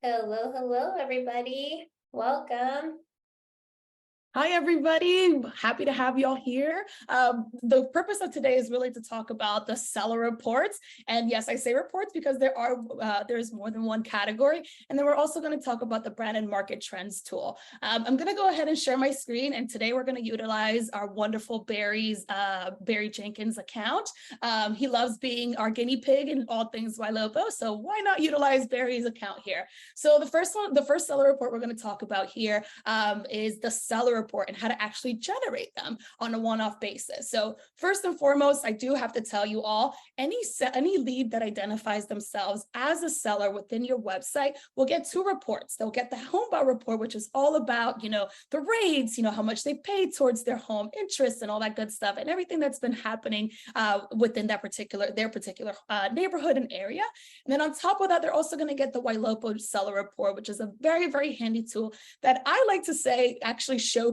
Hello, hello, everybody. Welcome. Hi, everybody. Happy to have you all here. The purpose of today is really to talk about the seller reports. And yes, I say reports because there's more than one category. And then we're also going to talk about the brand and market trends tool. I'm going to go ahead and share my screen. And today we're going to utilize our wonderful Barry Jenkins account. He loves being our guinea pig in all things Ylopo. So why not utilize Barry's account here? So the first seller report we're going to talk about here is the seller report and how to actually generate them on a one-off basis. So first and foremost, I do have to tell you all, any lead that identifies themselves as a seller within your website will get two reports. They'll get the home buyer report, which is all about, the rates, how much they paid towards their home, interest, and all that good stuff, and everything that's been happening within their particular neighborhood and area. And then on top of that, they're also going to get the Ylopo seller report, which is a very, very handy tool that I like to say actually showcases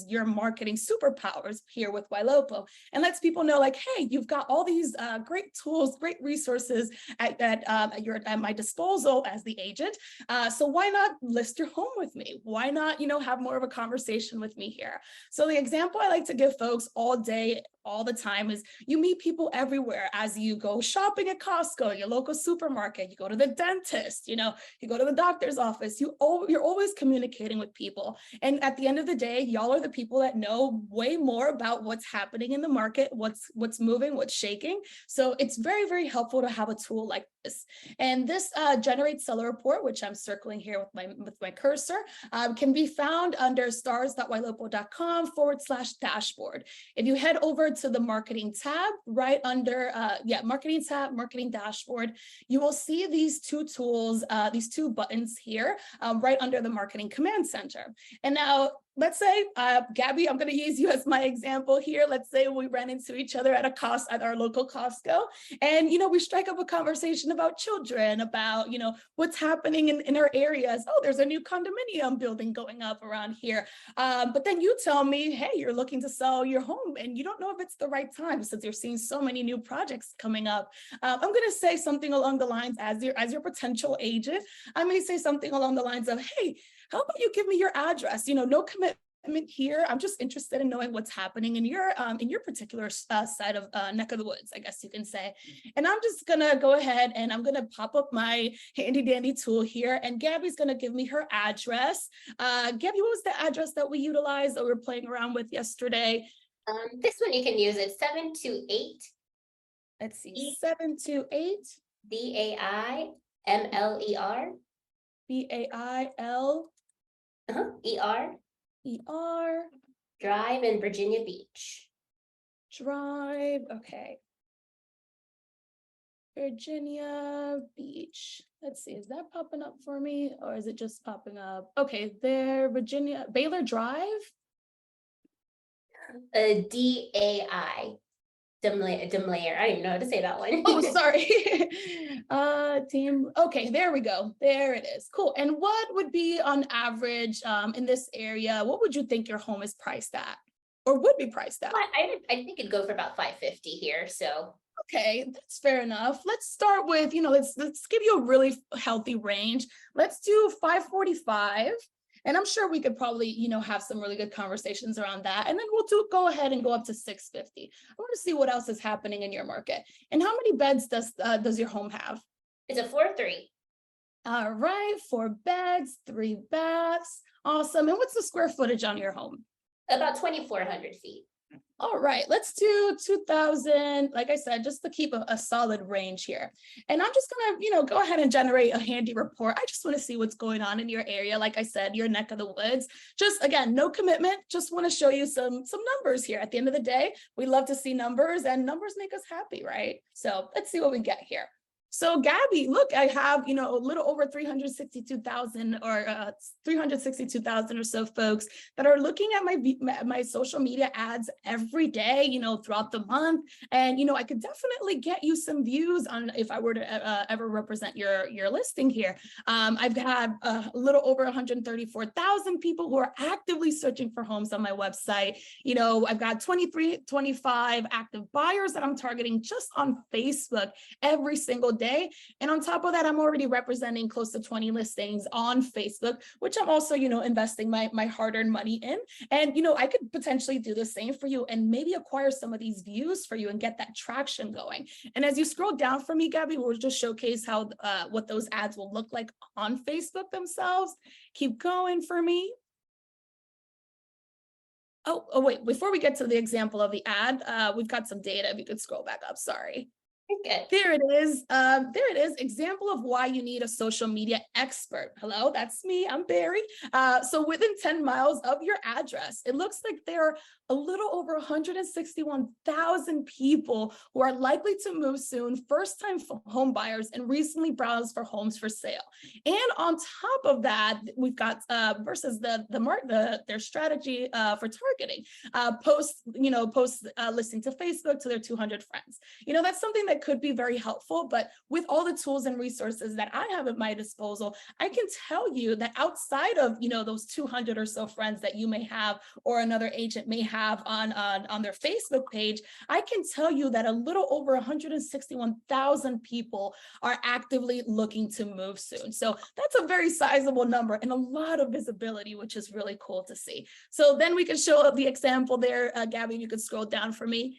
your marketing superpowers here with Ylopo and lets people know, like, hey, you've got all these great tools, great resources at my disposal as the agent. So why not list your home with me? Why not, have more of a conversation with me here? So the example I like to give folks all day, all the time is you meet people everywhere as you go shopping at Costco, your local supermarket, you go to the dentist, you go to the doctor's office, you're always communicating with people. And at the end of the day, y'all are the people that know way more about what's happening in the market, what's moving, what's shaking. So it's very, very helpful to have a tool like this. And this generates seller report, which I'm circling here with my cursor, can be found under stars.ylopo.com/dashboard. If you head over to the marketing tab, right under, marketing tab, marketing dashboard, you will see these two tools, these two buttons here, right under the marketing command center. And now, let's say, Gabby, I'm going to use you as my example here. Let's say we ran into each other at our local Costco, and we strike up a conversation about children, about what's happening in our areas. Oh, there's a new condominium building going up around here. But then you tell me, hey, you're looking to sell your home, and you don't know if it's the right time since you're seeing so many new projects coming up. I'm going to say something along the lines, as your potential agent, I may say something along the lines of, hey, how about you give me your address? No commitment here. I'm just interested in knowing what's happening in your particular side of neck of the woods, I guess you can say. And I'm just gonna go ahead and I'm gonna pop up my handy dandy tool here, and Gabby's gonna give me her address. Gabby, what was the address that we utilized that we were playing around with yesterday? This one you can use it 728. Let's see, 728 DAIMLER. BAIL ER Drive in Virginia Beach. Drive. Okay. Virginia Beach. Let's see, is that popping up for me, or is it just popping up? Okay, there, Baylor Drive. DAI. Demlayer. I don't even know how to say that one. Oh, sorry. Team. Okay, there we go. There it is. Cool. And what would be on average in this area? What would you think your home is priced at, or would be priced at? I think it'd go for about 550 here. So okay, that's fair enough. Let's start with, let's give you a really healthy range. Let's do 545. And I'm sure we could probably, have some really good conversations around that. And then we'll go ahead and go up to 650. I want to see what else is happening in your market. And how many beds does your home have? It's a 4-3. All right, 4 beds, 3 baths. Awesome. And what's the square footage on your home? About 2,400 feet. All right, let's do 2,000, like I said, just to keep a solid range here. And I'm just gonna, go ahead and generate a handy report. I just want to see what's going on in your area. Like I said, your neck of the woods. Just again, no commitment. Just want to show you some numbers here. At the end of the day, we love to see numbers, and numbers make us happy, right? So let's see what we get here. So Gabby, look, I have, a little over 362,000 or 362,000 or so folks that are looking at my social media ads every day, throughout the month. And, I could definitely get you some views on if I were to ever represent your listing here. I've had a little over 134,000 people who are actively searching for homes on my website. I've got 25 active buyers that I'm targeting just on Facebook every single day. day. And on top of that, I'm already representing close to 20 listings on Facebook, which I'm also, investing my hard-earned money in. And, I could potentially do the same for you and maybe acquire some of these views for you and get that traction going. And as you scroll down for me, Gabby, we'll just showcase how what those ads will look like on Facebook themselves. Keep going for me. Oh, wait, before we get to the example of the ad, we've got some data. If you could scroll back up, sorry. Good. There it is. There it is. Example of why you need a social media expert. Hello, that's me. I'm Barry. So within 10 miles of your address, it looks like there are a little over 161,000 people who are likely to move soon, first-time home buyers, and recently browsed for homes for sale. And on top of that, we've got versus their strategy for targeting, post listing to Facebook to their 200 friends. That's something that could be very helpful, but with all the tools and resources that I have at my disposal, I can tell you that outside of, those 200 or so friends that you may have or another agent may have on their Facebook page, I can tell you that a little over 161,000 people are actively looking to move soon. So that's a very sizable number and a lot of visibility, which is really cool to see. So then we can show the example there. Gabby, you could scroll down for me.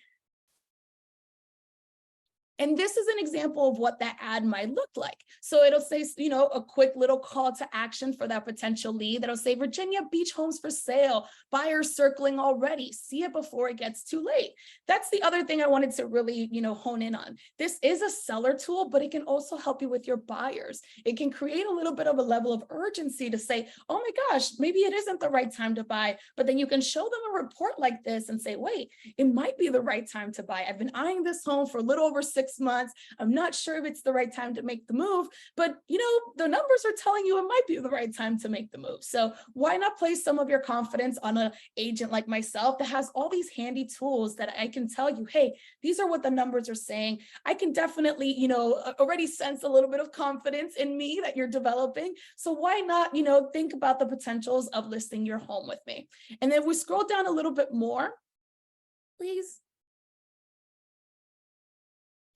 And this is an example of what that ad might look like. So it'll say, a quick little call to action for that potential lead. That'll say Virginia Beach homes for sale, buyers circling already. See it before it gets too late. That's the other thing I wanted to really, hone in on. This is a seller tool, but it can also help you with your buyers. It can create a little bit of a level of urgency to say, oh my gosh, maybe it isn't the right time to buy. But then you can show them a report like this and say, wait, it might be the right time to buy. I've been eyeing this home for a little over 6 months. I'm not sure if it's the right time to make the move, but the numbers are telling you it might be the right time to make the move. So why not place some of your confidence on an agent like myself that has all these handy tools that I can tell you, hey, these are what the numbers are saying. I can definitely, already sense a little bit of confidence in me that you're developing. So why not, think about the potentials of listing your home with me. And then we scroll down a little bit more, please.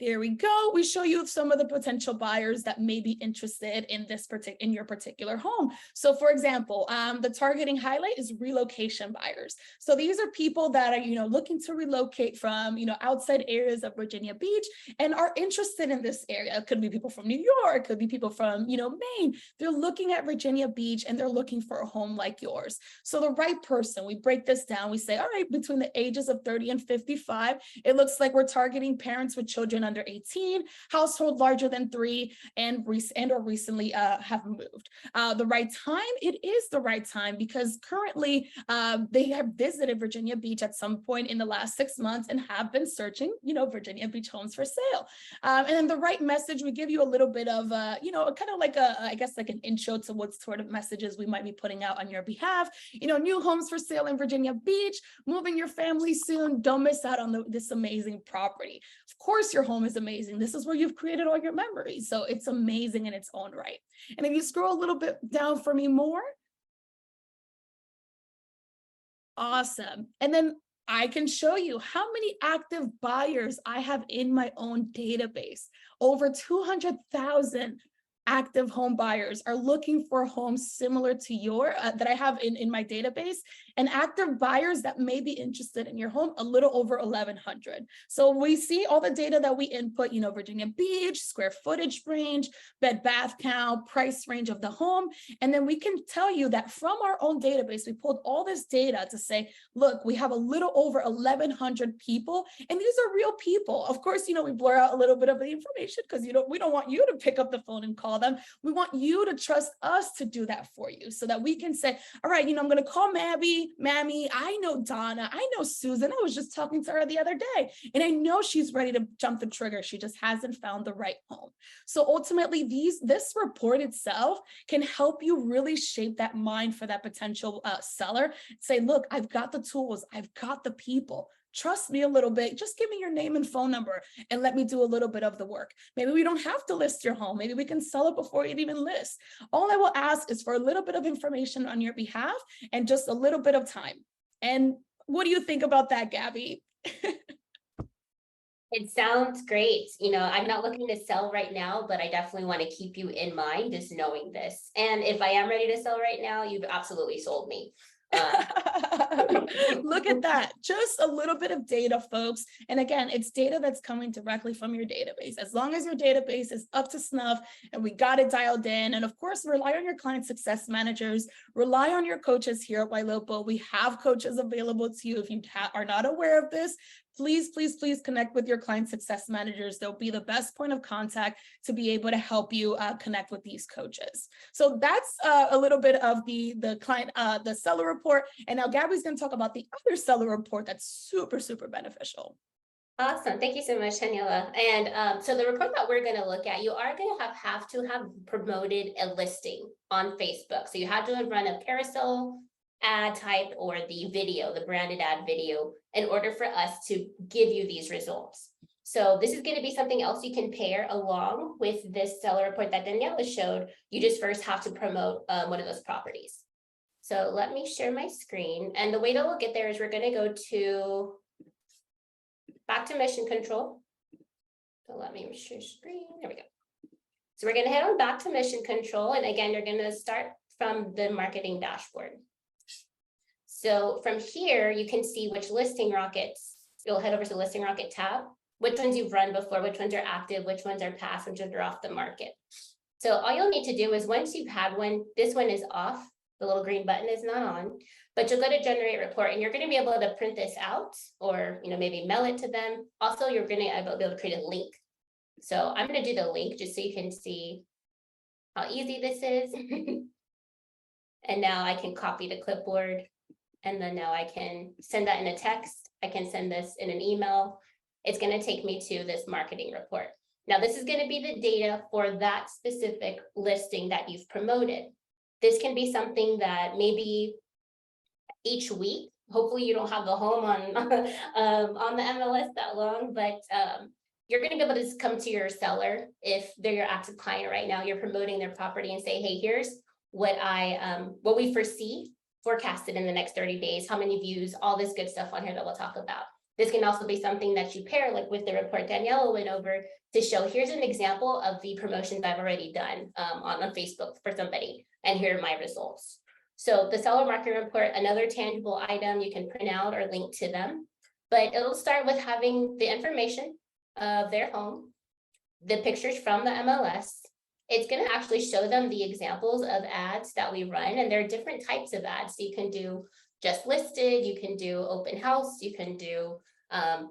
There we go. We show you some of the potential buyers that may be interested in in your particular home. So for example, the targeting highlight is relocation buyers. So these are people that are, looking to relocate from, outside areas of Virginia Beach and are interested in this area. It could be people from New York, it could be people from, Maine. They're looking at Virginia Beach and they're looking for a home like yours. So the right person, we break this down. We say, all right, between the ages of 30 and 55, it looks like we're targeting parents with children under 18, household larger than 3, and or recently have moved. The right time, it is the right time because currently they have visited Virginia Beach at some point in the last 6 months and have been searching, Virginia Beach homes for sale. And then the right message, we give you a little bit of, kind of like I guess like an intro to what sort of messages we might be putting out on your behalf. New homes for sale in Virginia Beach, moving your family soon. Don't miss out on this amazing property. Of course, your home is amazing. This is where you've created all your memories. So it's amazing in its own right. And if you scroll a little bit down for me more. Awesome. And then I can show you how many active buyers I have in my own database. Over 200,000 active home buyers are looking for homes similar to that I have in my database, and active buyers that may be interested in your home, a little over 1,100. So we see all the data that we input, Virginia Beach, square footage range, bed bath count, price range of the home. And then we can tell you that from our own database, we pulled all this data to say, look, we have a little over 1,100 people, and these are real people. Of course, we blur out a little bit of the information because we don't want you to pick up the phone and call them. We want you to trust us to do that for you so that we can say, all right, I'm going to call Mammy. I know Donna. I know Susan. I was just talking to her the other day, and I know she's ready to jump the trigger. She just hasn't found the right home. So ultimately, this report itself can help you really shape that mind for that potential seller. Say, look, I've got the tools. I've got the people. Trust me a little bit. Just give me your name and phone number and let me do a little bit of the work. Maybe we don't have to list your home. Maybe we can sell it before it even lists. All I will ask is for a little bit of information on your behalf and just a little bit of time. And what do you think about that, Gabby? It sounds great. You know, I'm not looking to sell right now, but I definitely want to keep you in mind, just knowing this. And if I am ready to sell right now, you've absolutely sold me. Look at that. Just a little bit of data, folks. And again, it's data that's coming directly from your database. As long as your database is up to snuff and we got it dialed in. And of course, rely on your client success managers, rely on your coaches here at Ylopo. We have coaches available to you. If you are not aware of this, please, please, please connect with your client success managers. They'll be the best point of contact to be able to help you connect with these coaches. So that's a little bit of the client, the seller report. And now Gabby's going to talk about the other seller report that's super, super beneficial. Awesome. Thank you so much, Daniela. And so the report that we're going to look at, you are going to have promoted a listing on Facebook. So you had to have run a carousel ad type or the video, the branded ad video, in order for us to give you these results. So this is going to be something else you can pair along with this seller report that Daniela showed. You just first have to promote one of those properties. So let me share my screen. And the way that we'll get there is we're going to go to back to mission control. So let me share screen. There we go. So we're going to head on back to mission control. And again, you're going to start from the marketing dashboard. So from here, you can see which listing rockets. You'll head over to the listing rocket tab, which ones you've run before, which ones are active, which ones are past, which ones are off the market. So all you'll need to do is once you've had one, this one is off, the little green button is not on, but you'll go to generate report and you're going to be able to print this out or, you know, maybe mail it to them. Also, you're going to be able to create a link. So I'm going to do the link just so you can see how easy this is. And now I can copy to clipboard. And then now I can send that in a text. I can send this in an email. It's going to take me to this marketing report. Now, this is going to be the data for that specific listing that you've promoted. This can be something that maybe each week, hopefully you don't have the home on, on the MLS that long, but you're going to be able to come to your seller if they're your active client right now, you're promoting their property and say, hey, here's what what we foresee forecasted in the next 30 days, how many views, all this good stuff on here that we'll talk about. This can also be something that you pair like with the report Daniela went over to show, here's an example of the promotions I've already done on Facebook for somebody, and here are my results. So the seller market report, another tangible item you can print out or link to them, but it'll start with having the information of their home, the pictures from the MLS. It's going to actually show them the examples of ads that we run, and there are different types of ads. So you can do just listed, you can do open house, you can do,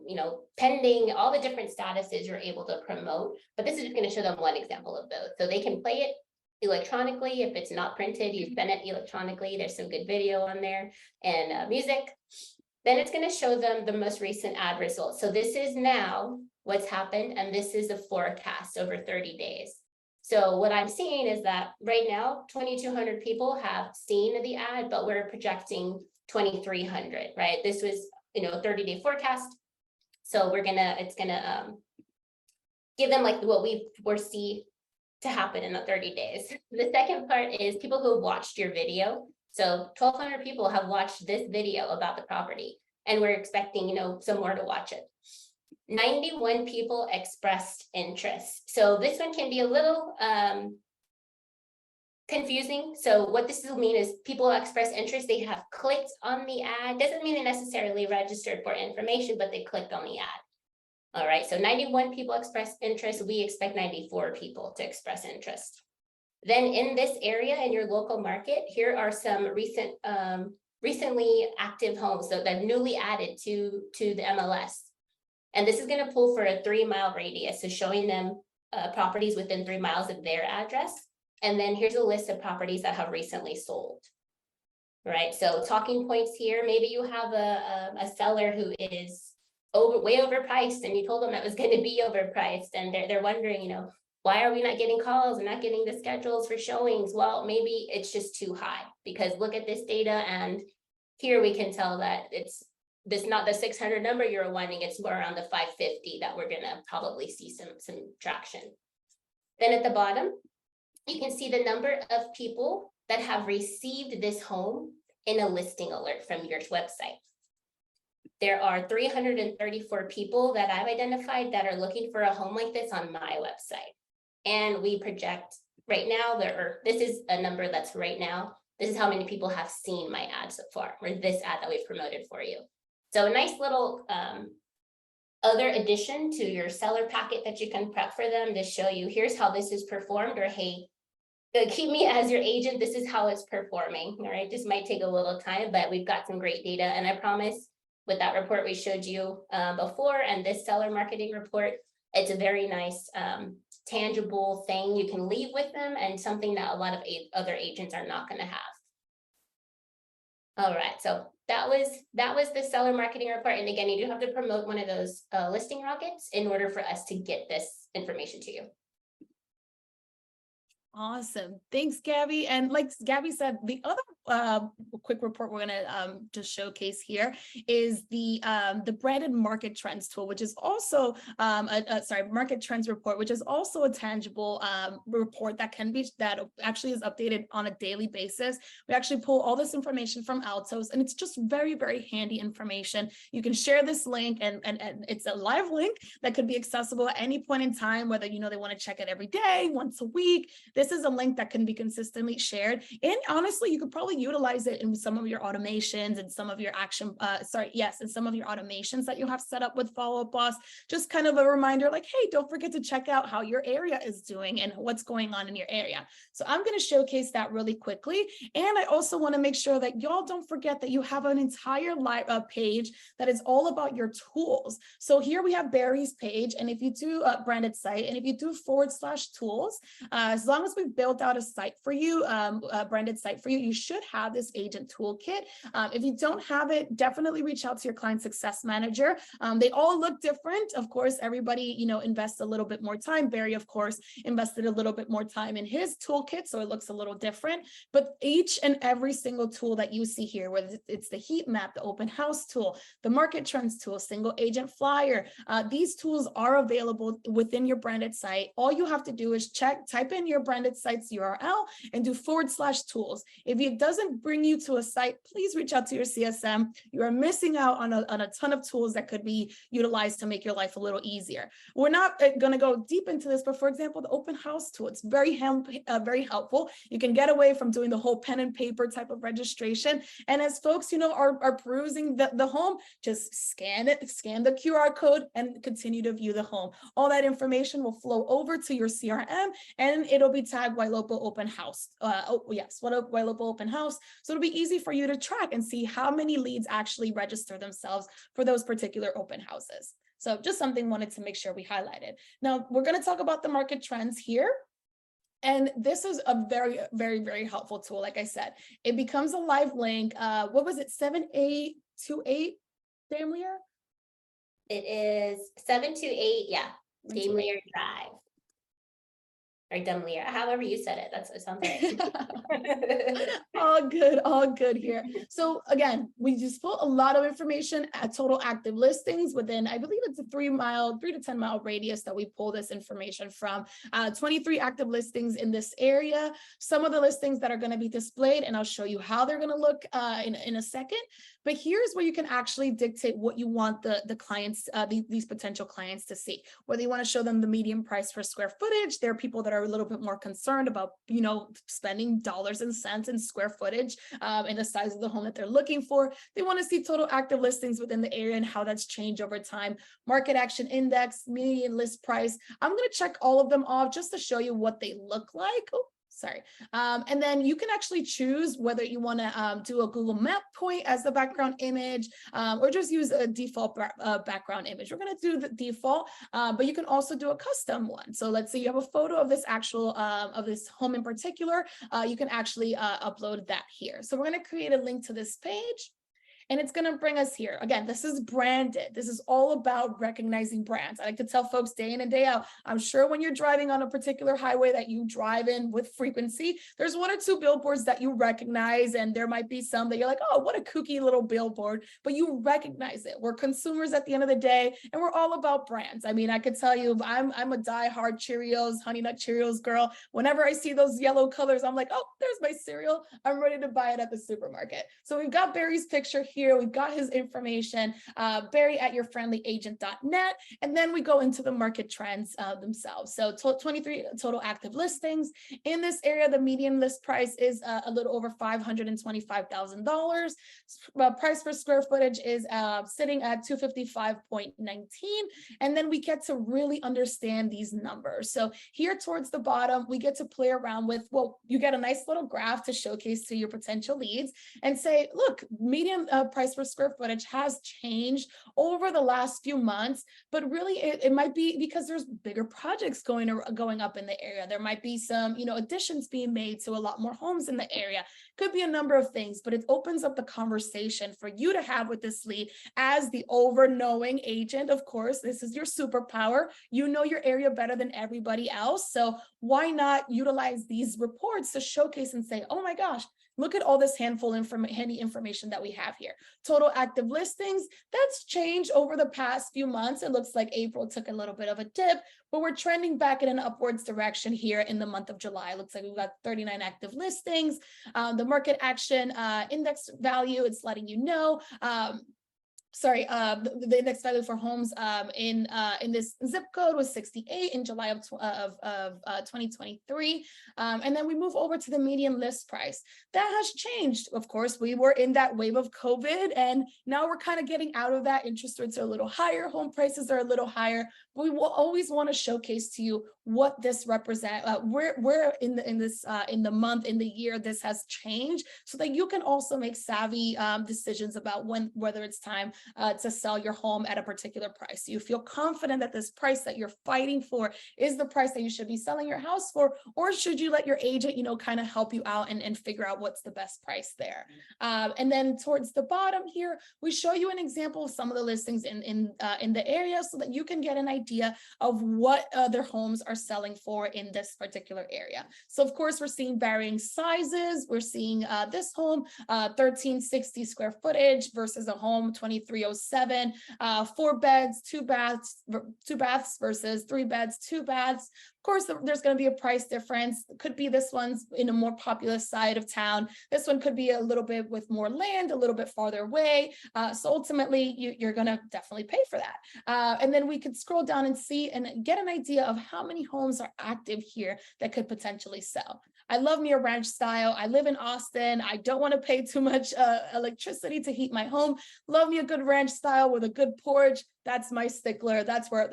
you know, pending, all the different statuses you're able to promote. But this is just going to show them one example of both. So they can play it electronically. If it's not printed, you send it electronically. There's some good video on there and music. Then it's going to show them the most recent ad results. So this is now what's happened, and this is a forecast over 30 days. So what I'm seeing is that right now, 2,200 people have seen the ad, but we're projecting 2,300, right? This was, you know, a 30-day forecast. So it's gonna give them like what we foresee to happen in the 30 days. The second part is people who have watched your video. So 1,200 people have watched this video about the property, and we're expecting, you know, some more to watch it. 91 people expressed interest. So this one can be a little confusing. So what this will mean is people express interest, they have clicked on the ad. Doesn't mean they necessarily registered for information, but they clicked on the ad. All right, so 91 people expressed interest. We expect 94 people to express interest. Then in this area, in your local market, here are some recently active homes, so that newly added to the MLS. And this is going to pull for a 3-mile radius, so showing them properties within 3 miles of their address. And then here's a list of properties that have recently sold. Right, so talking points here, maybe you have a seller who is way overpriced, and you told them that was going to be overpriced, and they're wondering, you know, why are we not getting calls and not getting the schedules for showings? Well, maybe it's just too high, because look at this data, and here we can tell that it's not the 600 number you're wanting, it's more around the 550 that we're gonna probably see some traction. Then at the bottom, you can see the number of people that have received this home in a listing alert from your website. There are 334 people that I've identified that are looking for a home like this on my website. And we project right now, this is a number that's right now, this is how many people have seen my ad so far, or this ad that we've promoted for you. So a nice little other addition to your seller packet that you can prep for them to show you, here's how this is performed, or hey, keep me as your agent, this is how it's performing. All right, this might take a little time, but we've got some great data. And I promise with that report we showed you before, and this seller marketing report, it's a very nice tangible thing you can leave with them, and something that a lot of other agents are not going to have. All right, so that was the seller marketing report. And again, you do have to promote one of those listing rockets in order for us to get this information to you. Awesome. Thanks, Gabby. And like Gabby said, the other quick report we're going to just showcase here is the branded market trends tool, which is also market trends report, which is also a tangible report that actually is updated on a daily basis. We actually pull all this information from Altos, and it's just very, very handy information. You can share this link, and it's a live link that could be accessible at any point in time, whether they want to check it every day, once a week. This is a link that can be consistently shared. And honestly, you could probably utilize it in some of your automations and some of your and some of your automations that you have set up with Follow Up Boss. Just kind of a reminder like, hey, don't forget to check out how your area is doing and what's going on in your area. So I'm going to showcase that really quickly. And I also want to make sure that y'all don't forget that you have an entire page that is all about your tools. So here we have Barry's page. And if you do a branded site, and if you do /tools, as long as we've built out a site for you, a branded site for you, you should have this agent toolkit. If you don't have it, definitely reach out to your client success manager. They all look different. Of course, everybody, invests a little bit more time. Barry, of course, invested a little bit more time in his toolkit, so it looks a little different. But each and every single tool that you see here, whether it's the heat map, the open house tool, the market trends tool, single agent flyer, these tools are available within your branded site. All you have to do is type in your branded site's URL and do /tools. If it doesn't bring you to a site, please reach out to your CSM. You are missing out on a ton of tools that could be utilized to make your life a little easier. We're not going to go deep into this, but for example, the open house tool, it's very helpful. You can get away from doing the whole pen and paper type of registration. And as folks, are perusing the home, just scan the QR code and continue to view the home. All that information will flow over to your CRM, and it'll be tagged Ylopo Open House. Ylopo Open House. So it'll be easy for you to track and see how many leads actually register themselves for those particular open houses. So just something wanted to make sure we highlighted. Now we're going to talk about the market trends here. And this is a very, very, very helpful tool. Like I said, it becomes a live link. What was it? 7828, Damlier? It is 728, yeah. Damlier Drive. Or Dumlier, however you said it. That's something. all good here. So again, we just put a lot of information at total active listings within, I believe it's a 3 to 10 mile radius that we pull this information from. 23 active listings in this area. Some of the listings that are going to be displayed, and I'll show you how they're going to look in a second. But here's where you can actually dictate what you want the clients, these potential clients to see. Whether you want to show them the median price per square footage. There are people that are a little bit more concerned about, spending dollars and cents in square footage and the size of the home that they're looking for. They want to see total active listings within the area and how that's changed over time. Market action index, median list price. I'm going to check all of them off just to show you what they look like. And then you can actually choose whether you want to do a Google Map point as the background image or just use a default background image. We're going to do the default, but you can also do a custom one. So let's say you have a photo of this of this home in particular. You can actually upload that here. So we're going to create a link to this page. And it's going to bring us here. Again, this is branded. This is all about recognizing brands. I like to tell folks day in and day out, I'm sure when you're driving on a particular highway that you drive in with frequency, there's 1 or 2 billboards that you recognize. And there might be some that you're like, oh, what a kooky little billboard, but you recognize it. We're consumers at the end of the day, and we're all about brands. I mean, I could tell you, I'm a diehard Cheerios, Honey Nut Cheerios girl. Whenever I see those yellow colors, I'm like, oh, there's my cereal. I'm ready to buy it at the supermarket. So we've got Barry's picture here. here. We've got his information, barry@yourfriendlyagent.net. And then we go into the market trends themselves. So 23 total active listings. In this area, the median list price is a little over $525,000. Price per square footage is sitting at 255.19. And then we get to really understand these numbers. So here towards the bottom, we get to play around with, well, you get a nice little graph to showcase to your potential leads and say, look, median price per square footage has changed over the last few months, but really it might be because there's bigger projects going up in the area. There might be some, additions being made to a lot more homes in the area. Could be a number of things, but it opens up the conversation for you to have with this lead as the over-knowing agent. Of course, this is your superpower. You know your area better than everybody else. So why not utilize these reports to showcase and say, oh my gosh, look at all this handy information that we have here. Total active listings, that's changed over the past few months. It looks like April took a little bit of a dip, but we're trending back in an upwards direction here in the month of July. It looks like we've got 39 active listings. The market action index value, it's letting you know. The index value for homes in this zip code was 68 in July of 2023. And then we move over to the median list price. That has changed. Of course, we were in that wave of COVID, and now we're kind of getting out of that. Interest rates are a little higher, home prices are a little higher, but we will always want to showcase to you what this represents, where in the month, in the year this has changed, so that you can also make savvy decisions about whether it's time to sell your home at a particular price. You feel confident that this price that you're fighting for is the price that you should be selling your house for, or should you let your agent, kind of help you out and figure out what's the best price there. And then towards the bottom here, we show you an example of some of the listings in the area so that you can get an idea of what their homes are selling for in this particular area. So of course, we're seeing varying sizes. We're seeing this home, 1360 square footage versus a home 2307, 4 beds, 2 baths versus 3 beds, 2 baths. Of course, there's going to be a price difference. It could be this one's in a more populous side of town. This one could be a little bit with more land, a little bit farther away. So ultimately, you're going to definitely pay for that. And then we could scroll down and see and get an idea of how many homes are active here that could potentially sell. I love me a ranch style. I live in Austin. I don't want to pay too much electricity to heat my home. Love me a good ranch style with a good porch. That's my stickler. That's where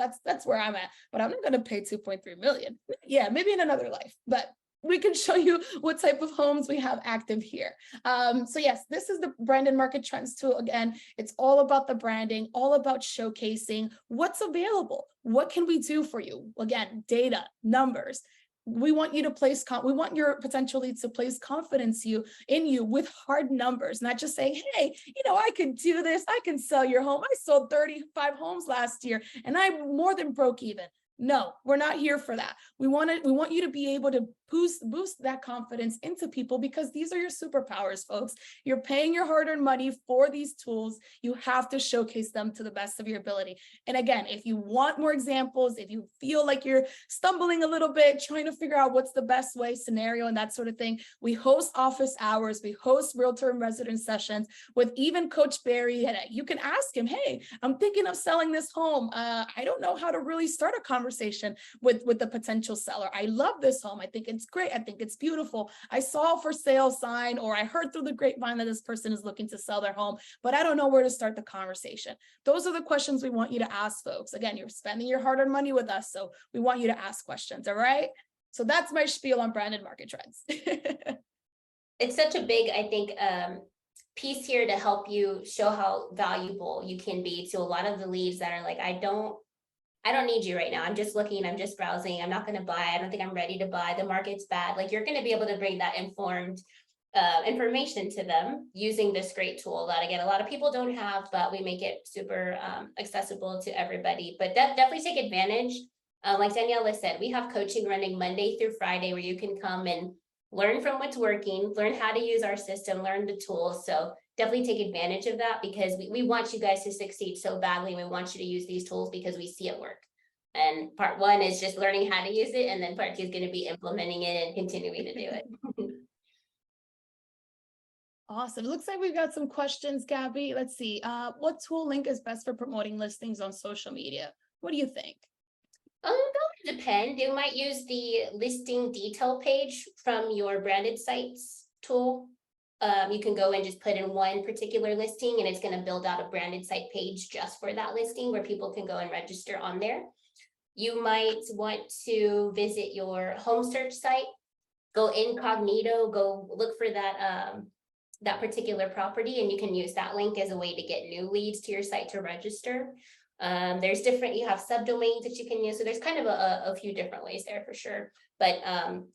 I'm at. But I'm not going to pay 2.3 million. Yeah, maybe in another life. But we can show you what type of homes we have active here. So yes, this is the Brandon Market Trends tool. Again, it's all about the branding, all about showcasing what's available. What can we do for you? Again, data, numbers. We want you to we want your potential leads to place confidence in you with hard numbers, not just saying, hey, I could do this. I can sell your home. I sold 35 homes last year and I'm more than broke even. No, we're not here for that. We want you to be able to boost that confidence into people, because these are your superpowers, folks. You're paying your hard-earned money for these tools. You have to showcase them to the best of your ability. And again, if you want more examples, if you feel like you're stumbling a little bit, trying to figure out what's the best way scenario and that sort of thing, we host office hours, we host realtor and resident sessions with even Coach Barry. And you can ask him, hey, I'm thinking of selling this home. I don't know how to really start a conversation with the potential seller. I love this home. I think it's great. I think it's beautiful. I saw a for sale sign, or I heard through the grapevine that this person is looking to sell their home, but I don't know where to start the conversation. Those are the questions we want you to ask, folks. Again, you're spending your hard-earned money with us, so we want you to ask questions, all right? So that's my spiel on Brandon Market Trends. It's such a big, I think, piece here to help you show how valuable you can be to a lot of the leads that are like, I don't need you right now. I'm just looking, I'm just browsing. I'm not going to buy. I don't think I'm ready to buy. The market's bad. Like, you're going to be able to bring that informed information to them using this great tool that, again, a lot of people don't have, but we make it super accessible to everybody. But definitely take advantage. Like Daniela said, we have coaching running Monday through Friday where you can come and learn from what's working, learn how to use our system, learn the tools. So definitely take advantage of that, because we want you guys to succeed so badly. We want you to use these tools because we see it work. And part one is just learning how to use it. And then part two is going to be implementing it and continuing to do it. Awesome. It looks like we've got some questions, Gabby. Let's see. What tool link is best for promoting listings on social media? What do you think? That would depend. You might use the listing detail page from your branded sites tool. You can go and just put in one particular listing and it's going to build out a branded site page just for that listing where people can go and register on there. You might want to visit your home search site, go incognito, go look for that that particular property, and you can use that link as a way to get new leads to your site to register. There's different, you have subdomains that you can use. So there's kind of a few different ways there for sure. But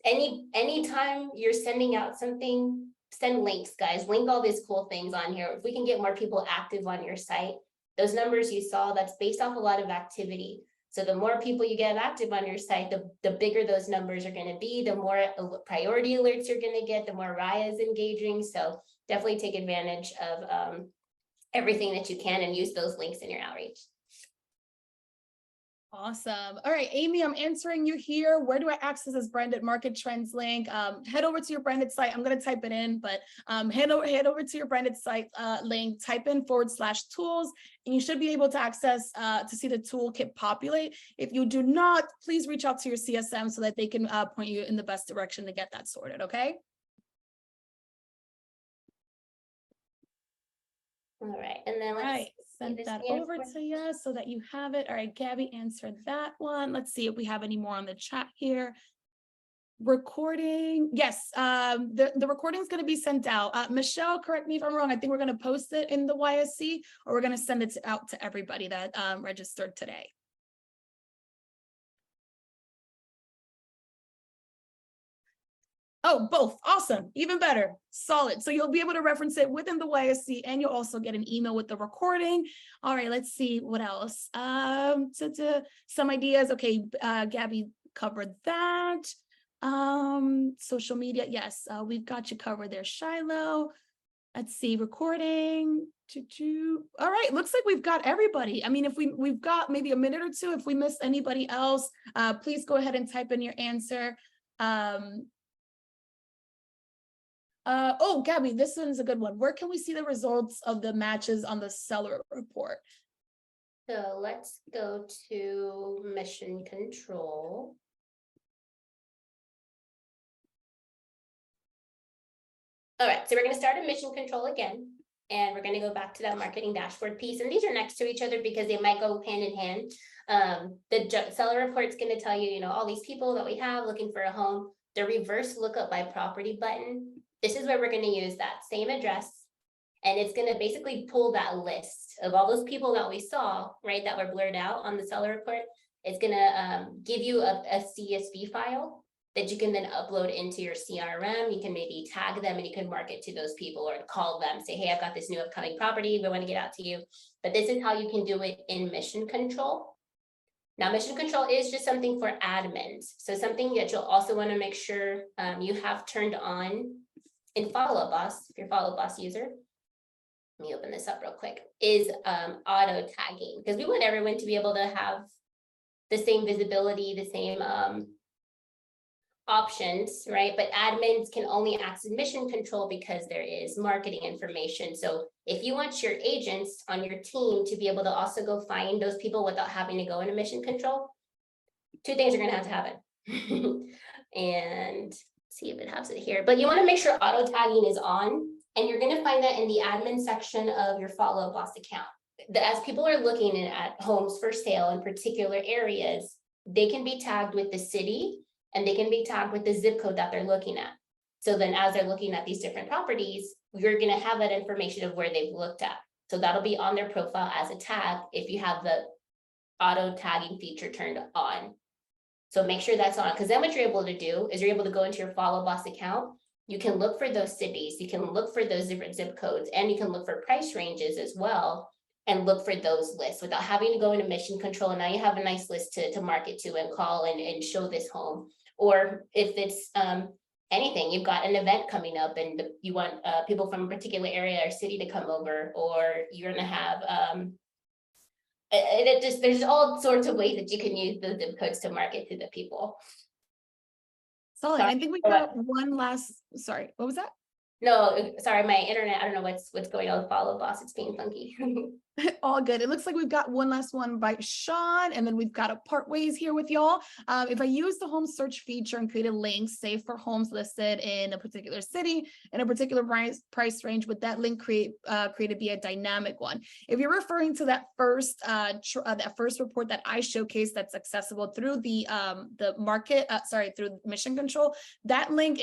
anytime you're sending out something, send links, guys. Link all these cool things on here. If we can get more people active on your site, those numbers you saw, that's based off a lot of activity. So the more people you get active on your site, the bigger those numbers are going to be, the more priority alerts you're going to get, the more Raya is engaging. So definitely take advantage of everything that you can and use those links in your outreach. Awesome. All right, Amy, I'm answering you here. Where do I access this branded market trends link? Head over to your branded site. I'm going to type it in, but head over to your branded site link, type in /tools, and you should be able to access to see the toolkit populate. If you do not, please reach out to your CSM so that they can point you in the best direction to get that sorted, okay? All right, and then let's send that over to you so that you have it. All right, Gabby answered that one. Let's see if we have any more on the chat here. Recording, yes, the recording is going to be sent out. Michelle, correct me if I'm wrong. I think we're going to post it in the YSC, or we're going to send it out to everybody that registered today. Oh, both. Awesome. Even better. Solid. So you'll be able to reference it within the YSC, and you'll also get an email with the recording. All right, let's see what else. Some ideas. Okay, Gabby covered that. Social media. Yes, we've got you covered there, Shiloh. Let's see, recording. All right, looks like we've got everybody. I mean, if we've got maybe a minute or two. If we missed anybody else, please go ahead and type in your answer. Oh, Gabby, this one's a good one. Where can we see the results of the matches on the seller report? So let's go to mission control. All right, so we're going to start a mission control again, and we're going to go back to that marketing dashboard piece. And these are next to each other because they might go hand in hand. The seller report is going to tell you, all these people that we have looking for a home. The reverse lookup by property button. This is where we're going to use that same address, and it's going to basically pull that list of all those people that we saw, right, that were blurred out on the seller report. It's going to give you a CSV file that you can then upload into your CRM. You can maybe tag them and you can market to those people or call them, say, hey, I've got this new upcoming property, we want to get out to you. But this is how you can do it in mission control. Now, mission control is just something for admins. So something that you'll also want to make sure you have turned on in Follow Boss, if you're a Follow Boss user. Let me open this up real quick, is auto tagging, because we want everyone to be able to have the same visibility, the same options, right? But admins can only access mission control because there is marketing information. So if you want your agents on your team to be able to also go find those people without having to go into mission control, two things are going to have happen. And see if it has it here, but you want to make sure auto tagging is on, and you're going to find that in the admin section of your Follow Boss account. As people are looking at homes for sale in particular areas, they can be tagged with the city and they can be tagged with the zip code that they're looking at. So then as they're looking at these different properties, you're going to have that information of where they've looked at. So that'll be on their profile as a tag if you have the auto tagging feature turned on. So make sure that's on, because then what you're able to do is you're able to go into your Follow Boss account. You can look for those cities, you can look for those different zip codes, and you can look for price ranges as well, and look for those lists without having to go into mission control. And now you have a nice list to market to and call and show this home. Or if it's anything, you've got an event coming up and you want people from a particular area or city to come over, or you're going to have there's all sorts of ways that you can use the zip codes to market to the people. Solid. I think we got one last, sorry, what was that? No, sorry, my internet, I don't know what's going on with Follow Boss. It's being funky. All good. It looks like we've got one last one by Sean, and then we've got to part ways here with y'all. If I use the home search feature and create a link, say for homes listed in a particular city in a particular price range, would that link created be a dynamic one? If you're referring to that first report that I showcased that's accessible through the through Mission Control, that link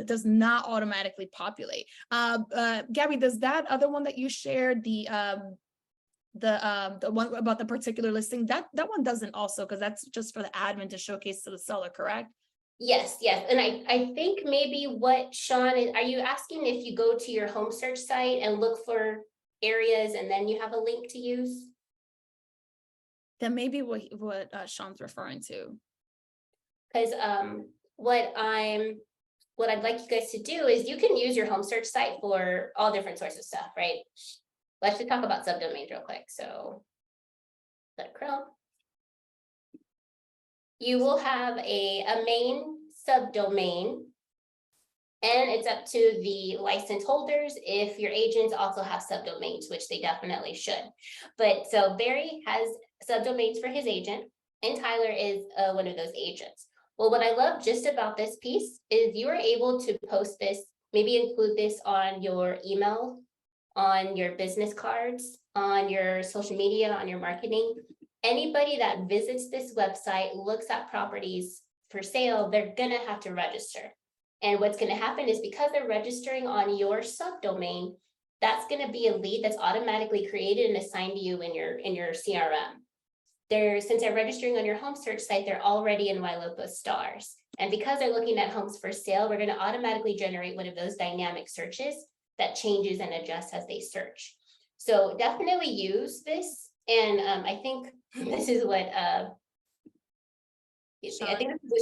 does not automatically populate. Gabby, does that other one that you shared, the one about the particular listing, that one doesn't also, because that's just for the admin to showcase to the seller, correct? Yes, and I think maybe what Sean is, are you asking if you go to your home search site and look for areas and then you have a link to use? That may be what Sean's referring to. Because what I'd like you guys to do is you can use your home search site for all different sorts of stuff, right? Let's just talk about subdomains real quick. So let Chrome. You will have a main subdomain, and it's up to the license holders if your agents also have subdomains, which they definitely should. But so Barry has subdomains for his agent, and Tyler is one of those agents. Well, what I love just about this piece is you are able to post this, maybe include this on your email, on your business cards, on your social media, on your marketing. Anybody that visits this website, looks at properties for sale, they're gonna have to register. And what's gonna happen is because they're registering on your subdomain, that's gonna be a lead that's automatically created and assigned to you in your CRM. Since they're registering on your home search site, they're already in Ylopo stars. And because they're looking at homes for sale, we're gonna automatically generate one of those dynamic searches that changes and adjusts as they search. So definitely use this. And I think this is what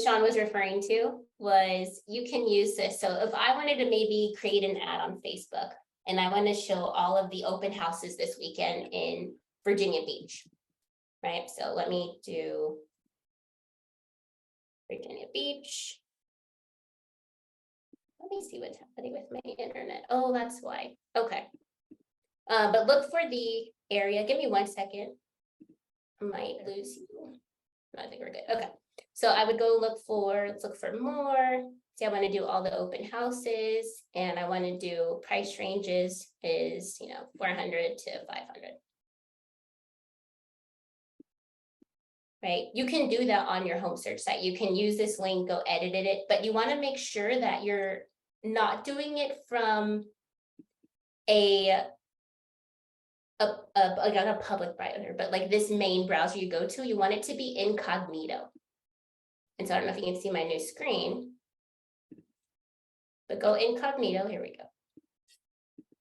Sean was referring to, was you can use this. So if I wanted to maybe create an ad on Facebook and I want to show all of the open houses this weekend in Virginia Beach, right? So let me do Virginia Beach. Let me see what's happening with my internet. Oh, that's why. Okay. But look for the area. Give me 1 second. I might lose you. I think we're good. Okay. So I would go let's look for more. See, I want to do all the open houses, and I want to do price ranges is, 400 to 500. Right? You can do that on your home search site. You can use this link, go edit it, but you want to make sure that you're not doing it from like on a public browser, but like this main browser you go to, you want it to be incognito. And so I don't know if you can see my new screen, but go incognito, here we go.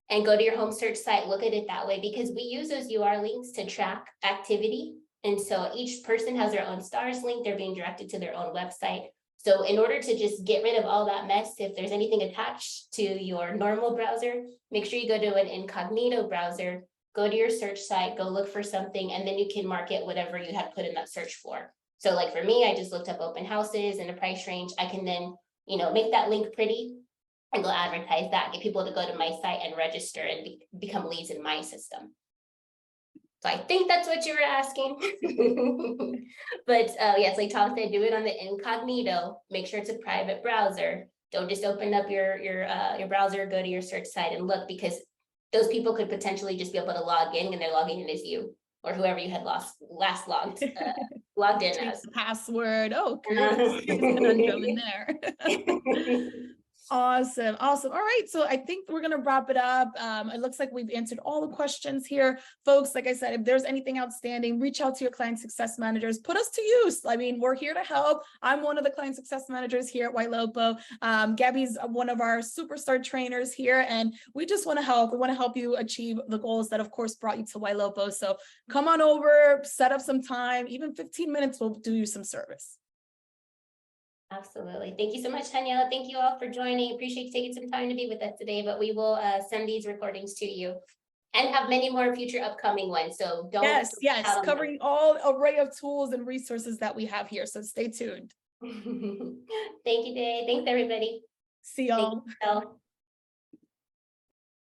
And go to your home search site, look at it that way, because we use those URL links to track activity. And so each person has their own stars link, they're being directed to their own website. So in order to just get rid of all that mess, if there's anything attached to your normal browser, make sure you go to an incognito browser, go to your search site, go look for something, and then you can market whatever you had put in that search for. So like for me, I just looked up open houses and a price range. I can then, make that link pretty and go advertise that, get people to go to my site and register and become leads in my system. So I think that's what you were asking. But yes, like Tom said, do it on the incognito. Make sure it's a private browser. Don't just open up your browser, go to your search site and look, because those people could potentially just be able to log in, and they're logging in as you or whoever you had last logged in as. The password. Oh, there's a conundrum in there. Awesome. All right. So I think we're going to wrap it up. It looks like we've answered all the questions here. Folks, like I said, if there's anything outstanding, reach out to your client success managers, put us to use. I mean, we're here to help. I'm one of the client success managers here at Ylopo. Gabby's one of our superstar trainers here, and we just want to help. We want to help you achieve the goals that, of course, brought you to Ylopo. So come on over, set up some time, even 15 minutes will do you some service. Absolutely. Thank you so much, Daniela. Thank you all for joining. Appreciate you taking some time to be with us today, but we will send these recordings to you and have many more future upcoming ones. So don't. Yes, covering all array of tools and resources that we have here. So stay tuned. Thank you, Dave. Thanks, everybody. See y'all.